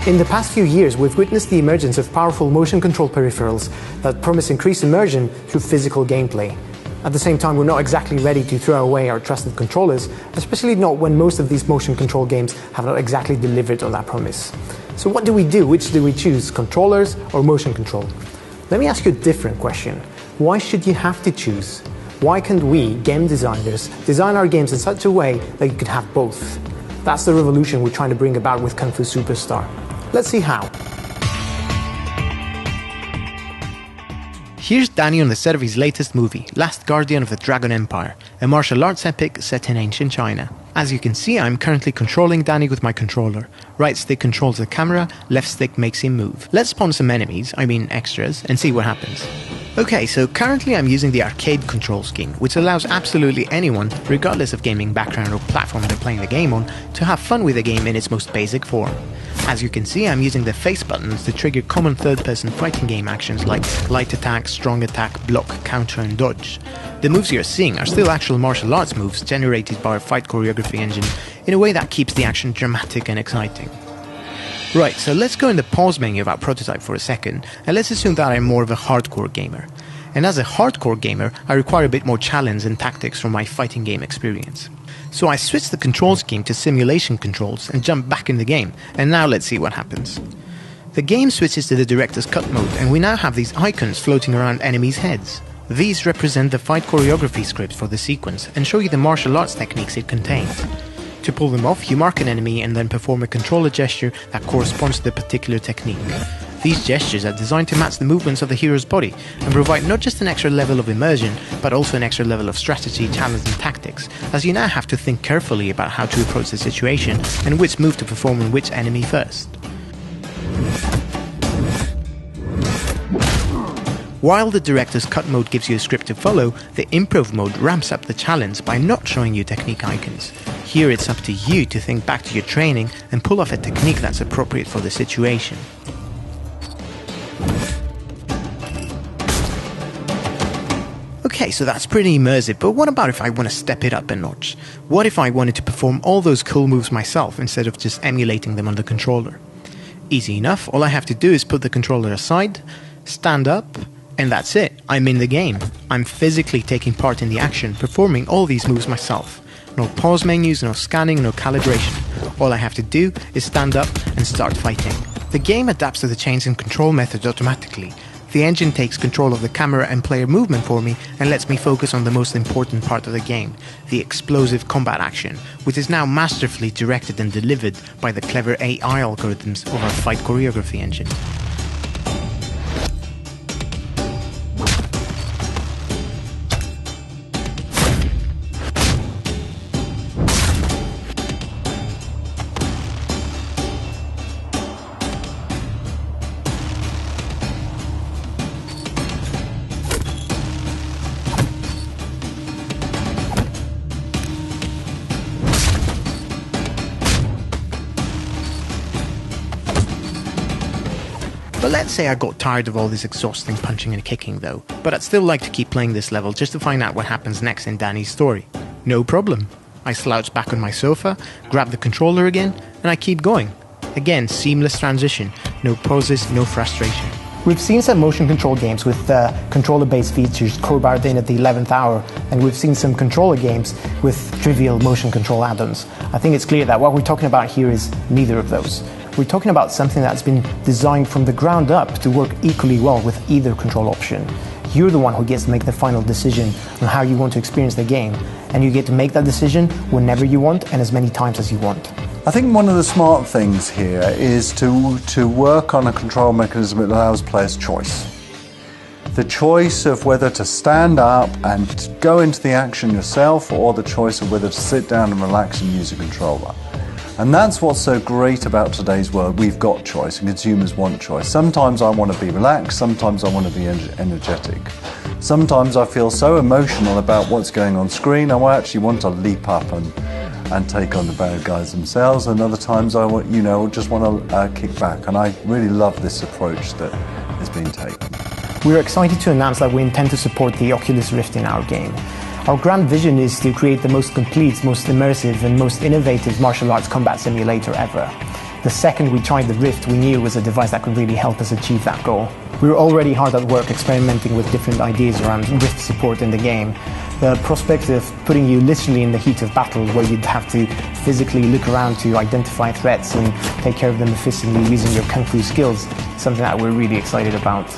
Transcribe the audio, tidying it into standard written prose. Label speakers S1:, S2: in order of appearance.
S1: In the past few years, we've witnessed the emergence of powerful motion-controlled peripherals that promise increased immersion through physical gameplay. At the same time, we're not exactly ready to throw away our trusted controllers, especially not when most of these motion-controlled games have not exactly delivered on that promise. So what do we do? Which do we choose, controllers or motion control? Let me ask you a different question. Why should you have to choose? Why can't we, game designers, design our games in such a way that you could have both? That's the revolution we're trying to bring about with Kung Fu Superstar. Let's see how.
S2: Here's Danny on the set of his latest movie, Last Guardian of the Dragon Empire, a martial arts epic set in ancient China. As you can see, I'm currently controlling Danny with my controller. Right stick controls the camera, left stick makes him move. Let's spawn some enemies, extras, and see what happens. Okay, so currently I'm using the arcade control scheme, which allows absolutely anyone, regardless of gaming background or platform they're playing the game on, to have fun with the game in its most basic form. As you can see, I'm using the face buttons to trigger common third-person fighting game actions like light attack, strong attack, block, counter and dodge. The moves you're seeing are still actual martial arts moves generated by our fight choreography engine in a way that keeps the action dramatic and exciting. Right, so let's go in the pause menu of our prototype for a second, and let's assume that I'm more of a hardcore gamer. And as a hardcore gamer, I require a bit more challenge and tactics from my fighting game experience. So I switched the control scheme to simulation controls and jumped back in the game, and now let's see what happens. The game switches to the director's cut mode, and we now have these icons floating around enemies' heads. These represent the fight choreography script for the sequence and show you the martial arts techniques it contains. To pull them off, you mark an enemy and then perform a controller gesture that corresponds to the particular technique. These gestures are designed to match the movements of the hero's body and provide not just an extra level of immersion, but also an extra level of strategy, challenge and tactics, as you now have to think carefully about how to approach the situation and which move to perform on which enemy first. While the director's cut mode gives you a script to follow, the improv mode ramps up the challenge by not showing you technique icons. Here it's up to you to think back to your training and pull off a technique that's appropriate for the situation. Okay, so that's pretty immersive, but what about if I want to step it up a notch? What if I wanted to perform all those cool moves myself instead of just emulating them on the controller? Easy enough, all I have to do is put the controller aside, stand up, and that's it, I'm in the game. I'm physically taking part in the action, performing all these moves myself. No pause menus, no scanning, no calibration. All I have to do is stand up and start fighting. The game adapts to the change in control methods automatically. The engine takes control of the camera and player movement for me and lets me focus on the most important part of the game, the explosive combat action, which is now masterfully directed and delivered by the clever AI algorithms of our fight choreography engine. But let's say I got tired of all this exhausting punching and kicking though, but I'd still like to keep playing this level just to find out what happens next in Danny's story. No problem. I slouch back on my sofa, grab the controller again, and I keep going. Again, seamless transition, no pauses, no frustration.
S1: We've seen some motion control games with controller-based features crowbarred in at the 11th hour, and we've seen some controller games with trivial motion control add-ons. I think it's clear that what we're talking about here is neither of those. We're talking about something that's been designed from the ground up to work equally well with either control option. You're the one who gets to make the final decision on how you want to experience the game, and you get to make that decision whenever you want and as many times as you want.
S3: I think one of the smart things here is to work on a control mechanism that allows players choice. The choice of whether to stand up and go into the action yourself, or the choice of whether to sit down and relax and use a controller. And that's what's so great about today's world. We've got choice, and consumers want choice. Sometimes I want to be relaxed, sometimes I want to be energetic. Sometimes I feel so emotional about what's going on screen, I actually want to leap up and take on the bad guys themselves, and other times I want, just want to kick back. And I really love this approach that is being taken.
S1: We're excited to announce that we intend to support the Oculus Rift in our game. Our grand vision is to create the most complete, most immersive and most innovative martial arts combat simulator ever. The second we tried the Rift, we knew it was a device that could really help us achieve that goal. We were already hard at work experimenting with different ideas around Rift support in the game. The prospect of putting you literally in the heat of battle, where you'd have to physically look around to identify threats and take care of them efficiently using your kung fu skills, is something that we're really excited about.